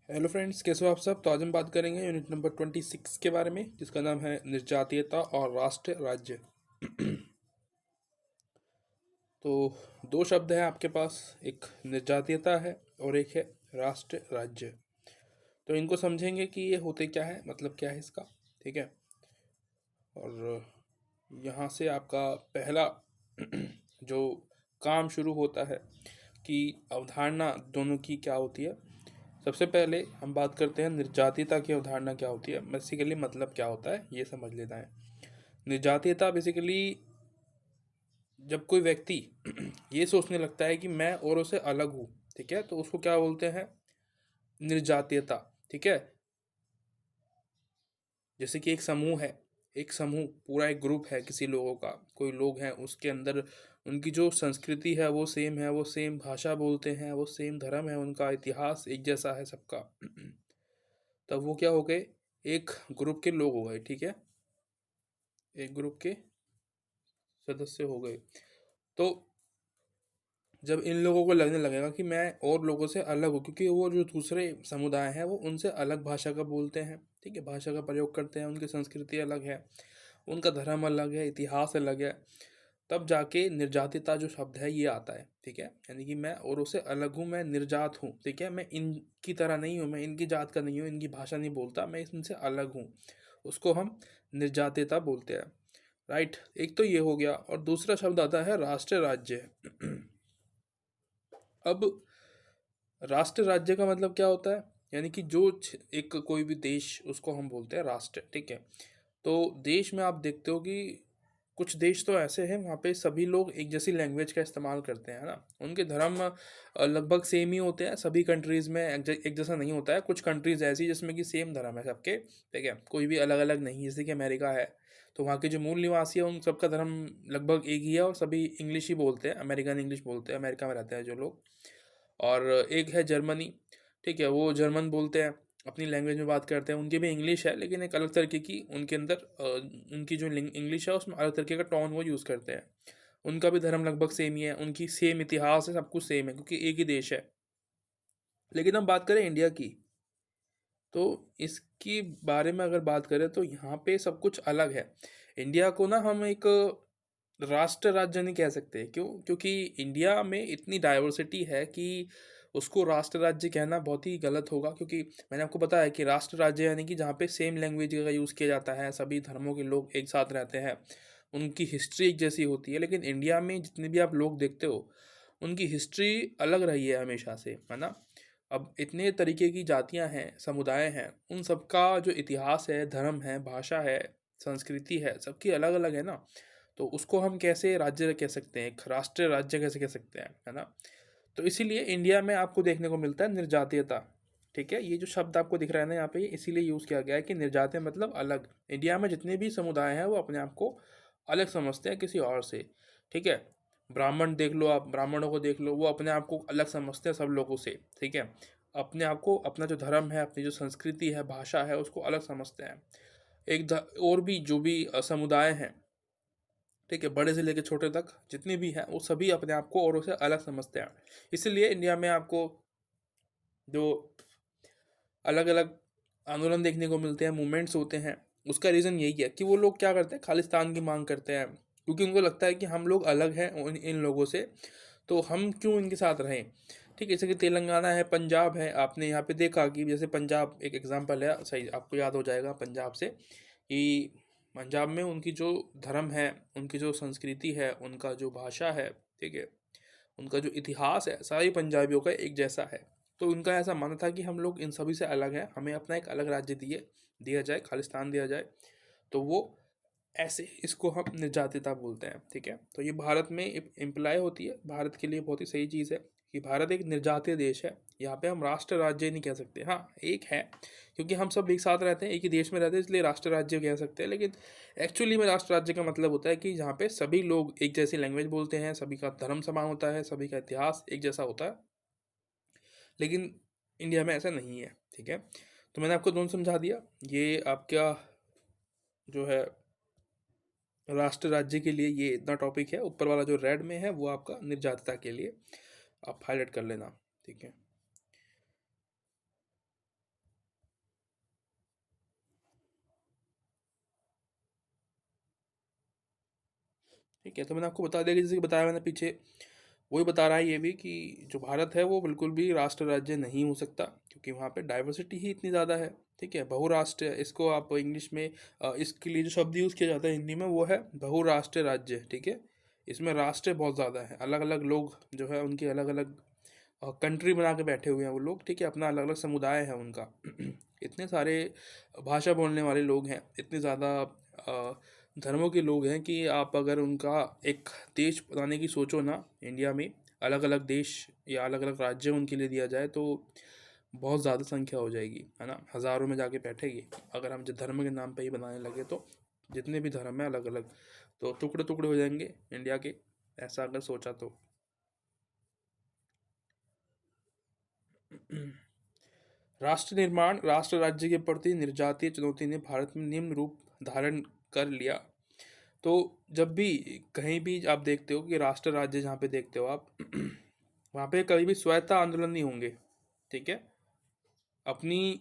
Hello friends, कैसे हो आप सब। तो आज हम बात करेंगे यूनिट नंबर 26 के बारे में, जिसका नाम है निर्जातीयता और राष्ट्र राज्य। तो दो शब्द हैं आपके पास, एक निर्जातीयता है और एक है राष्ट्र राज्य। तो इनको समझेंगे कि ये होते क्या है, मतलब क्या है इसका। ठीक है। और यहाँ से आपका पहला जो काम शुरू होता है कि अवधारणा दोनों की क्या होती है। सबसे पहले हम बात करते हैं निर्जातीयता की अवधारणा क्या होती है, बेसिकली मतलब क्या होता है ये समझ लेना है। निर्जातीयता बेसिकली जब कोई व्यक्ति ये सोचने लगता है कि मैं औरों से अलग हूँ, ठीक है, तो उसको क्या बोलते हैं, निर्जातीयता। ठीक है। जैसे कि एक समूह है, एक समूह पूरा एक ग्रुप है किसी लोगों का, कोई लोग हैं उसके अंदर, उनकी जो संस्कृति है वो सेम है, वो सेम भाषा बोलते हैं, वो सेम धर्म है, उनका इतिहास एक जैसा है सबका। तब वो क्या हो गए, एक ग्रुप के लोग हो गए। ठीक है, एक ग्रुप के सदस्य हो गए। तो जब इन लोगों को लगने लगेगा कि मैं और लोगों से अलग हूँ, क्योंकि वो जो दूसरे समुदाय हैं वो उनसे अलग भाषा का बोलते हैं, ठीक है, भाषा का प्रयोग करते हैं, उनकी संस्कृति अलग है, उनका धर्म अलग है, इतिहास अलग है, तब जाके निर्जातिता जो शब्द है ये आता है। ठीक है, यानी कि मैं औरों से अलग हूँ, मैं निर्जात हूँ। ठीक है, मैं इनकी तरह नहीं हूँ, मैं इनकी जात का नहीं हूँ, इनकी भाषा नहीं बोलता, मैं इनसे अलग हूँ, उसको हम निर्जातिता बोलते हैं। राइट, एक तो ये हो गया। और दूसरा शब्द आता है राष्ट्र राज्य। अब राष्ट्र राज्य का मतलब क्या होता है, यानी कि जो एक कोई भी देश, उसको हम बोलते हैं राष्ट्र। ठीक है। तो देश में आप देखते हो कि कुछ देश तो ऐसे हैं वहाँ पे सभी लोग एक जैसी लैंग्वेज का इस्तेमाल करते हैं, है ना। उनके धर्म लगभग सेम ही होते हैं सभी कंट्रीज़ में, एक जैसा नहीं होता है। कुछ कंट्रीज़ ऐसी जिसमें कि सेम धर्म है सबके, ठीक है, कोई भी अलग अलग नहीं। जैसे कि अमेरिका है, तो वहाँ के जो मूल निवासी है उन सबका धर्म लगभग एक ही है, और सभी इंग्लिश ही बोलते हैं, अमेरिकन इंग्लिश बोलते हैं, अमेरिका में रहते हैं जो लोग। और एक है जर्मनी, ठीक है, वो जर्मन बोलते हैं, अपनी लैंग्वेज में बात करते हैं, उनकी भी इंग्लिश है लेकिन एक अलग तरीके की उनके अंदर उनकी जो इंग्लिश है उसमें अलग तरीके का टोन वो यूज़ करते हैं। उनका भी धर्म लगभग सेम ही है, उनकी सेम इतिहास है, सब कुछ सेम है क्योंकि एक ही देश है। लेकिन हम बात करें इंडिया की, तो इसकी बारे में अगर बात करें तो यहाँ पे सब कुछ अलग है। इंडिया को ना हम एक राष्ट्र राज्य नहीं कह सकते। क्यों? क्योंकि इंडिया में इतनी डाइवर्सिटी है कि उसको राष्ट्र राज्य कहना बहुत ही गलत होगा। क्योंकि मैंने आपको बताया कि राष्ट्र राज्य यानी कि जहाँ पे सेम लैंग्वेज का यूज़ किया जाता है, सभी धर्मों के लोग एक साथ रहते हैं, उनकी हिस्ट्री एक जैसी होती है। लेकिन इंडिया में जितने भी आप लोग देखते हो, उनकी हिस्ट्री अलग रही है हमेशा से, है ना। अब इतने तरीके की जातियां हैं, समुदाय हैं, उन सबका जो इतिहास है, धर्म है, भाषा है, संस्कृति है, सबकी अलग अलग है ना। तो उसको हम कैसे राज्य कह सकते हैं, एक राष्ट्रीय राज्य कैसे कह सकते हैं, है ना। तो इसीलिए इंडिया में आपको देखने को मिलता है निर्जातीयता। ठीक है, ये जो शब्द आपको दिख रहा है ना यहाँ पे, ये इसीलिए यूज़ किया गया है कि निर्जातीय मतलब अलग। इंडिया में जितने भी समुदाय हैं वो अपने आप को अलग समझते हैं किसी और से। ठीक है, ब्राह्मण देख लो, आप ब्राह्मणों को देख लो, वो अपने आप को अलग समझते हैं सब लोगों से। ठीक है, अपने आप को, अपना जो धर्म है, अपनी जो संस्कृति है, भाषा है, उसको अलग समझते हैं। और भी जो भी समुदाय हैं, ठीक है, बड़े से लेकर छोटे तक जितने भी हैं, वो सभी अपने आप को औरों से अलग समझते हैं। इसीलिए इंडिया में आपको जो अलग अलग आंदोलन देखने को मिलते हैं, मूवमेंट्स होते हैं, उसका रीज़न यही है कि वो लोग क्या करते हैं, खालिस्तान की मांग करते हैं। क्योंकि उनको लगता है कि हम लोग अलग हैं इन लोगों से, तो हम क्यों इनके साथ रहें। ठीक है, जैसे कि तेलंगाना है, पंजाब है, आपने यहाँ पे देखा कि जैसे पंजाब एक एग्जांपल है, सही आपको याद हो जाएगा पंजाब से, कि पंजाब में उनकी जो धर्म है, उनकी जो संस्कृति है, उनका जो भाषा है, ठीक है, उनका जो इतिहास है, सारी पंजाबियों का एक जैसा है। तो उनका ऐसा मानना था कि हम लोग इन सभी से अलग हैं, हमें अपना एक अलग राज्य दिया जाए, खालिस्तान दिया जाए। तो वो ऐसे इसको हम निर्जातिता बोलते हैं। ठीक है, तो ये भारत में इम्प्लाई होती है, भारत के लिए बहुत ही सही चीज़ है कि भारत एक निर्जातीय देश है। यहाँ पे हम राष्ट्र राज्य नहीं कह सकते। हाँ, एक है, क्योंकि हम सब एक साथ रहते हैं, एक ही देश में रहते हैं, इसलिए राष्ट्र राज्य कह सकते हैं। लेकिन एक्चुअली में राष्ट्र राज्य का मतलब होता है कि जहाँ पे सभी लोग एक जैसी लैंग्वेज बोलते हैं, सभी का धर्म समान होता है, सभी का इतिहास एक जैसा होता है। लेकिन इंडिया में ऐसा नहीं है। ठीक है, तो मैंने आपको दोनों समझा दिया। ये आपका जो है राष्ट्र राज्य के लिए ये इतना टॉपिक है। ऊपर वाला जो रेड में है वो आपका निर्जातता के लिए, आप हाईलाइट कर लेना। ठीक है। ठीक है। तो मैंने आपको बता दिया कि जैसे कि बताया मैंने पीछे, वही बता रहा है ये भी कि जो भारत है वो बिल्कुल भी राष्ट्र राज्य नहीं हो सकता, क्योंकि वहाँ पे डाइवर्सिटी ही इतनी ज़्यादा है। ठीक है, बहुराष्ट्र, इसको आप इंग्लिश में इसके लिए जो शब्द यूज़ किया जाता है हिंदी में वो है बहुराष्ट्रीय राज्य। ठीक है, इसमें राष्ट्र बहुत ज़्यादा है, अलग अलग लोग जो है उनकी अलग अलग कंट्री बना के बैठे हुए हैं वो लोग। ठीक है, अपना अलग अलग समुदाय है उनका। इतने सारे भाषा बोलने वाले लोग हैं, इतने ज़्यादा धर्मों के लोग हैं कि आप अगर उनका एक देश बनाने की सोचो ना इंडिया में, अलग अलग देश या अलग अलग राज्य उनके लिए दिया जाए तो बहुत ज़्यादा संख्या हो जाएगी, है ना, हज़ारों में जाके बैठेगी। अगर हम जो धर्म के नाम पे ही बनाने लगे तो जितने भी धर्म हैं अलग अलग, तो टुकड़े टुकड़े हो जाएंगे इंडिया के, ऐसा अगर सोचा तो। राष्ट्र निर्माण, राष्ट्र राज्य के प्रति निर्जातीय चुनौती ने भारत में निम्न रूप धारण कर लिया। तो जब भी कहीं भी आप देखते हो कि राष्ट्र राज्य जहाँ पे देखते हो आप, वहाँ पे कभी भी स्वायत्ता आंदोलन नहीं होंगे। ठीक है, अपनी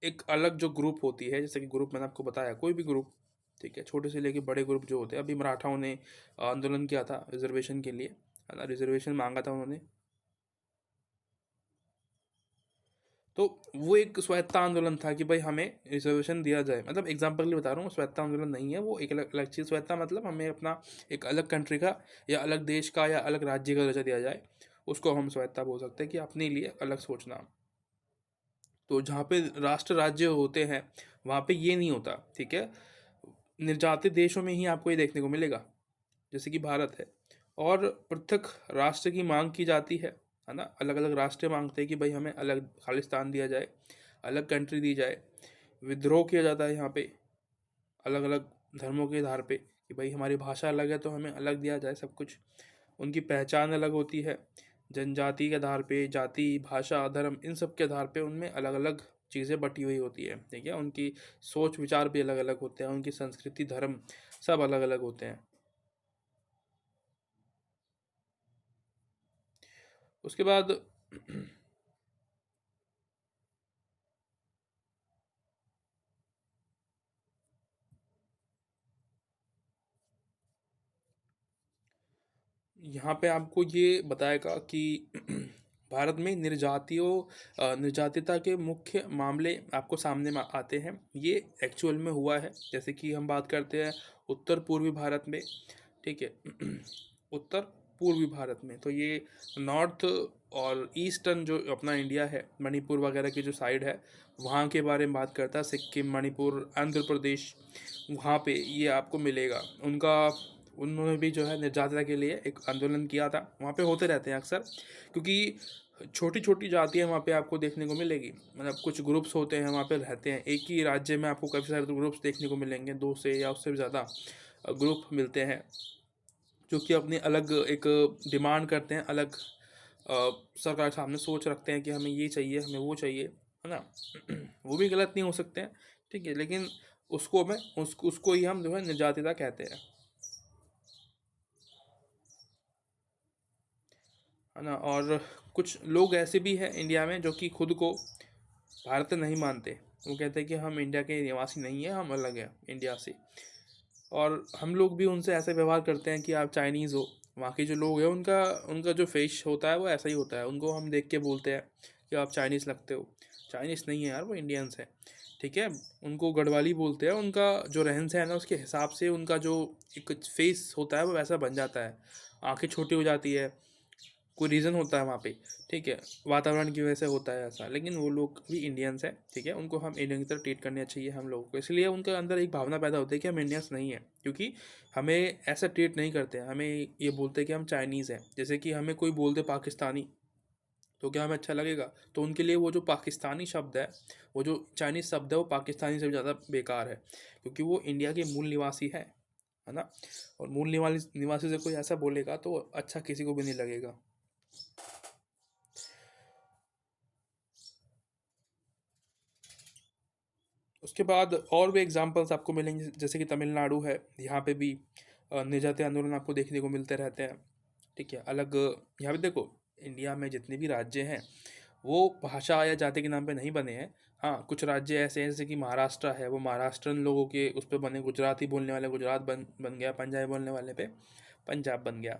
एक अलग जो ग्रुप होती है, जैसे कि ग्रुप मैंने आपको बताया, कोई भी ग्रुप, ठीक है, छोटे से लेके बड़े ग्रुप जो होते हैं, अभी मराठाओं ने आंदोलन किया था रिजर्वेशन के लिए, है ना, रिजर्वेशन मांगा था उन्होंने। तो वो एक स्वायत्ता आंदोलन था कि भाई हमें रिजर्वेशन दिया जाए, मतलब एग्जाम्पल लिए बता रहा हूँ, स्वायत्ता आंदोलन नहीं है वो, एक अलग अलग चीज़। स्वायत्ता मतलब हमें अपना एक अलग कंट्री का या अलग देश का या अलग राज्य का दर्जा दिया जाए, उसको हम स्वायत्ता बोल सकते हैं, कि अपने लिए अलग सोचना। तो जहाँ पे राष्ट्र राज्य होते हैं वहाँ पे ये नहीं होता। ठीक है, निर्जातित देशों में ही आपको ये देखने को मिलेगा, जैसे कि भारत है। और पृथक राष्ट्र की मांग की जाती है ना, अलग अलग राष्ट्र मांगते हैं कि भाई हमें अलग खालिस्तान दिया जाए, अलग कंट्री दी जाए। विद्रोह किया जाता है यहाँ पे अलग अलग धर्मों के आधार पे, कि भाई हमारी भाषा अलग है तो हमें अलग दिया जाए सब कुछ। उनकी पहचान अलग होती है, जनजाति के आधार पे, जाति, भाषा, धर्म, इन सब के आधार पे उनमें अलग अलग चीज़ें बटी हुई होती है। ठीक है, उनकी सोच विचार भी अलग अलग होते हैं, उनकी संस्कृति, धर्म सब अलग अलग होते हैं। उसके बाद यहाँ पे आपको ये बताएगा कि भारत में निर्जातीयता के मुख्य मामले आपको सामने आते हैं। ये एक्चुअल में हुआ है, जैसे कि हम बात करते हैं उत्तर पूर्वी भारत में। ठीक है, उत्तर पूर्वी भारत में तो ये नॉर्थ और ईस्टर्न जो अपना इंडिया है, मणिपुर वगैरह की जो साइड है, वहाँ के बारे में बात करता है। सिक्किम, मणिपुर, आंध्र प्रदेश, वहाँ पे ये आपको मिलेगा। उनका उन्होंने भी जो है निर्जातिता के लिए एक आंदोलन किया था। वहाँ पे होते रहते हैं अक्सर, क्योंकि छोटी छोटी जातियाँ वहाँ पे आपको देखने को मिलेगी, मतलब कुछ ग्रुप्स होते हैं वहाँ पे रहते हैं। एक ही राज्य में आपको काफ़ी सारे ग्रुप्स देखने को मिलेंगे, दो से या उससे भी ज़्यादा ग्रुप मिलते हैं, जो कि अपनी अलग एक डिमांड करते हैं, अलग सरकार के सामने सोच रखते हैं कि हमें ये चाहिए, हमें वो चाहिए, है ना। वो भी गलत नहीं हो सकते हैं, ठीक है, लेकिन उसको ही हम जो है निर्जातिता कहते हैं, है ना। और कुछ लोग ऐसे भी हैं इंडिया में जो कि खुद को भारतीय नहीं मानते। वो कहते हैं कि हम इंडिया के निवासी नहीं हैं, हम अलग हैं इंडिया से। और हम लोग भी उनसे ऐसे व्यवहार करते हैं कि आप चाइनीज़ हो। वहाँ के जो लोग हैं उनका उनका जो फेस होता है वो ऐसा ही होता है, उनको हम देख के बोलते हैं कि आप चाइनीज़ लगते हो। चाइनीज़ नहीं है यार, वो इंडियंस हैं। ठीक है, उनको गढ़वाली बोलते हैं। उनका जो रहन सहन है उसके हिसाब से उनका जो एक फेस होता है वो वैसा बन जाता है, आंखें छोटी हो जाती है, कोई रीज़न होता है वहाँ पे। ठीक है, वातावरण की वजह से होता है ऐसा, लेकिन वो लोग भी इंडियंस हैं। ठीक है, उनको हम इंडियन की तरह ट्रीट करना चाहिए हम लोगों को, इसलिए उनके अंदर एक भावना पैदा होती है कि हम इंडियंस नहीं हैं, क्योंकि हमें ऐसा ट्रीट नहीं करते हैं। हमें ये बोलते हैं कि हम चाइनीज़ हैं। जैसे कि हमें कोई बोल दे पाकिस्तानी, तो क्या हमें अच्छा लगेगा? तो उनके लिए वो जो पाकिस्तानी शब्द है, वो जो चाइनीज़ शब्द है, वो पाकिस्तानी से भी ज़्यादा बेकार है, क्योंकि वो इंडिया के मूल निवासी है ना। और मूल निवासी निवासी से कोई ऐसा बोलेगा तो अच्छा किसी को भी नहीं लगेगा। उसके बाद और भी एग्जांपल्स आपको मिलेंगे, जैसे कि तमिलनाडु है, यहाँ पे भी निर्जातीय आंदोलन आपको देखने को मिलते रहते हैं। ठीक है, अलग यहाँ पे देखो, इंडिया में जितने भी राज्य हैं वो भाषा या जाति के नाम पे नहीं बने हैं। हाँ, कुछ राज्य ऐसे हैं जैसे कि महाराष्ट्र है, वो महाराष्ट्रन लोगों के उस पर बने, गुजराती बोलने वाले गुजरात बन बन गया, पंजाबी बोलने वाले पे। पंजाब बन गया।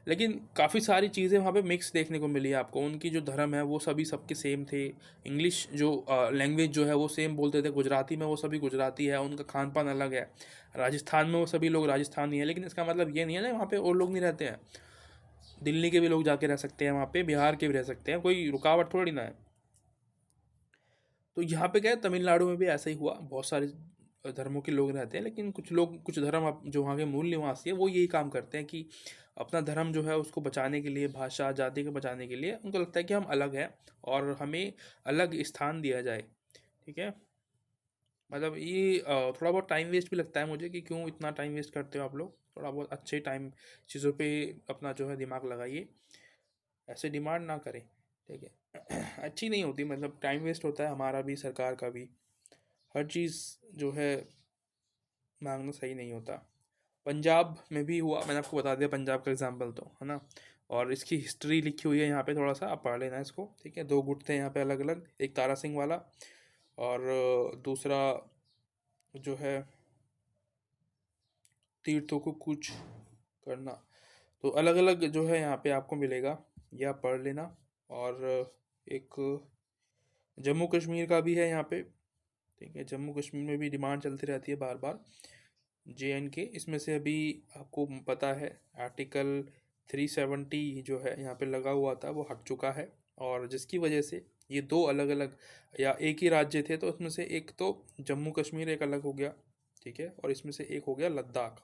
लेकिन काफ़ी सारी चीज़ें वहाँ पे मिक्स देखने को मिली आपको। उनकी जो धर्म है वो सभी सबके सेम थे। इंग्लिश जो लैंग्वेज जो है वो सेम बोलते थे। गुजराती में वो सभी गुजराती है, उनका खान पान अलग है। राजस्थान में वो सभी लोग राजस्थानी है, लेकिन इसका मतलब ये नहीं है ना वहाँ पे और लोग नहीं रहते हैं। दिल्ली के भी लोग जाके रह सकते हैं वहाँ पे, बिहार के भी रह सकते हैं, कोई रुकावट थोड़ी ना है। तो यहाँ पे क्या है, तमिलनाडु में भी ऐसा ही हुआ। बहुत सारे धर्मों के लोग रहते हैं, लेकिन कुछ लोग, कुछ धर्म जो वहाँ के मूल निवासी है वो यही काम करते हैं कि अपना धर्म जो है उसको बचाने के लिए, भाषा जाति को बचाने के लिए उनको लगता है कि हम अलग हैं और हमें अलग स्थान दिया जाए। ठीक है, मतलब ये थोड़ा बहुत टाइम वेस्ट भी लगता है मुझे कि क्यों इतना टाइम वेस्ट करते हो आप लोग। थोड़ा बहुत अच्छे टाइम चीज़ों पे अपना जो है दिमाग लगाइए, ऐसे डिमांड ना करें। ठीक है अच्छी नहीं होती, मतलब टाइम वेस्ट होता है हमारा भी, सरकार का भी। हर चीज़ जो है मांगना सही नहीं होता। पंजाब में भी हुआ, मैंने आपको बता दिया पंजाब का एग्जाम्पल तो, है ना। और इसकी हिस्ट्री लिखी हुई है यहाँ पे, थोड़ा सा आप पढ़ लेना इसको। ठीक है, दो गुट थे यहाँ पे अलग अलग, एक तारा सिंह वाला और दूसरा जो है तीर्थों को कूच करना। तो अलग अलग जो है यहाँ पे आपको मिलेगा, या पढ़ लेना। और एक जम्मू कश्मीर का भी है यहाँ पे। ठीक है, जम्मू कश्मीर में भी डिमांड चलती रहती है बार बार। JNK इसमें से अभी आपको पता है आर्टिकल 370 जो है यहाँ पे लगा हुआ था वो हट चुका है। और जिसकी वजह से ये दो अलग अलग, या एक ही राज्य थे तो उसमें से एक तो जम्मू कश्मीर एक अलग हो गया। ठीक है, और इसमें से एक हो गया लद्दाख,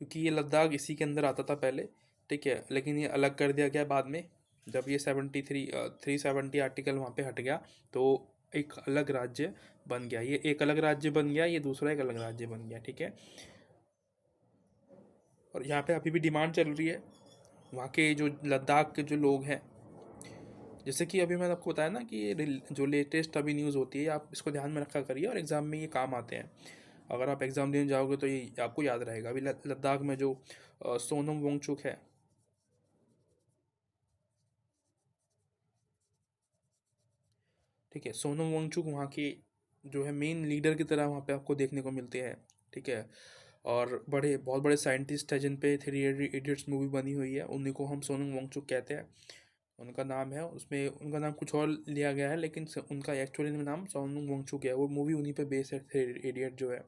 क्योंकि ये लद्दाख इसी के अंदर आता था पहले। ठीक है, लेकिन ये अलग कर दिया गया बाद में, जब ये 370 आर्टिकल वहाँ पे हट गया तो एक अलग राज्य बन गया। ये एक अलग राज्य बन गया, ये दूसरा एक अलग राज्य बन गया। ठीक है, और यहाँ पे अभी भी डिमांड चल रही है वहाँ के जो लद्दाख के जो लोग हैं। जैसे कि अभी मैंने आपको बताया ना कि ये जो लेटेस्ट अभी न्यूज़ होती है, आप इसको ध्यान में रखा करिए और एग्ज़ाम में ये काम आते हैं। अगर आप एग्ज़ाम देने जाओगे तो ये आपको याद रहेगा। अभी लद्दाख में जो सोनम वोंगचुक है। ठीक है, सोनम वांगचुक वहाँ की जो है मेन लीडर की तरह वहाँ पे आपको देखने को मिलते हैं। ठीक है, और बड़े बहुत बड़े साइंटिस्ट हैं जिन पे थ्री इडियट्स मूवी बनी हुई है, उन्हीं को हम सोनम वांगचुक कहते हैं। उनका नाम है, उसमें उनका नाम कुछ और लिया गया है, लेकिन उनका एक्चुअली में नाम सोनम वांगचुक है। वो मूवी उन्हीं पे बेस है, थ्री इडियट जो है।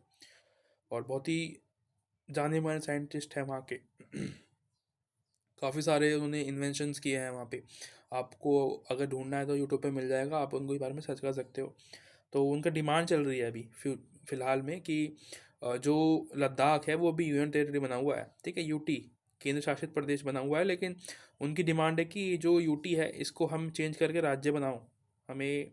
और बहुत ही जाने माने साइंटिस्ट हैं वहाँ के काफ़ी सारे उन्होंने इन्वेंशंस किए हैं वहाँ पे। आपको अगर ढूंढना है तो यूट्यूब पे मिल जाएगा, आप उनके बारे में सर्च कर सकते हो। तो उनका डिमांड चल रही है अभी फ़िलहाल में कि जो लद्दाख है वो भी यूनियन टेरिटरी बना हुआ है। ठीक है, यूटी केंद्र शासित प्रदेश बना हुआ है, लेकिन उनकी डिमांड है कि जो यूटी है इसको हम चेंज करके राज्य बनाओ। हमें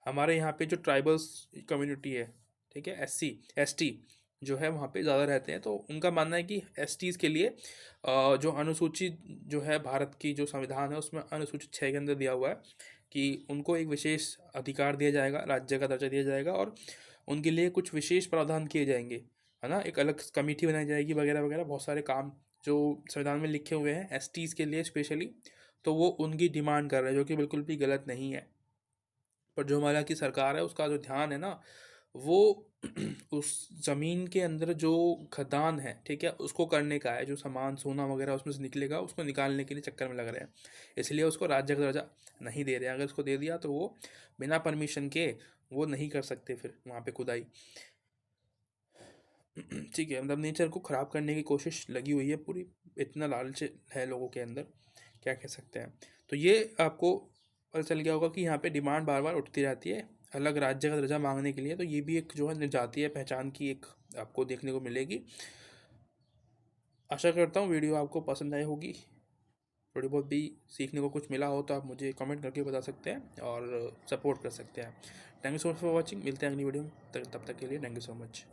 हमारे यहाँ पे जो ट्राइबल्स कम्युनिटी है, ठीक है, SC ST जो है वहाँ पे ज़्यादा रहते हैं, तो उनका मानना है कि STs के लिए जो अनुसूचित जो है भारत की जो संविधान है उसमें अनुसूचित 6 के अंदर दिया हुआ है कि उनको एक विशेष अधिकार दिया जाएगा, राज्य का दर्जा दिया जाएगा और उनके लिए कुछ विशेष प्रावधान किए जाएंगे, है ना। एक अलग कमेटी बनाई जाएगी वगैरह वगैरह, बहुत सारे काम जो संविधान में लिखे हुए हैं STs के लिए स्पेशली। तो वो उनकी डिमांड कर रहे हैं, जो कि बिल्कुल भी गलत नहीं है। पर जो हमारे यहाँ की सरकार है उसका जो ध्यान है ना, वो उस ज़मीन के अंदर जो खदान है, ठीक है, उसको करने का है। जो सामान सोना वगैरह उसमें से निकलेगा उसको निकालने के लिए चक्कर में लग रहे हैं, इसलिए उसको राज्य का दर्जा नहीं दे रहे हैं। अगर उसको दे दिया तो वो बिना परमिशन के वो नहीं कर सकते फिर वहाँ पे खुदाई। ठीक है, मतलब नेचर को ख़राब करने की कोशिश लगी हुई है पूरी। इतना लालच है लोगों के अंदर, क्या कह सकते हैं। तो ये आपको पता चल गया होगा कि यहाँ पे डिमांड बार बार उठती रहती है अलग राज्य का दर्जा मांगने के लिए। तो ये भी एक जो है जातीय पहचान की एक आपको देखने को मिलेगी। आशा करता हूँ वीडियो आपको पसंद आई होगी। थोड़ी बहुत भी सीखने को कुछ मिला हो तो आप मुझे कमेंट करके बता सकते हैं और सपोर्ट कर सकते हैं। Thank you so much for watching. मिलते हैं अगली वीडियो में, तब तक के लिए थैंक यू सो मच।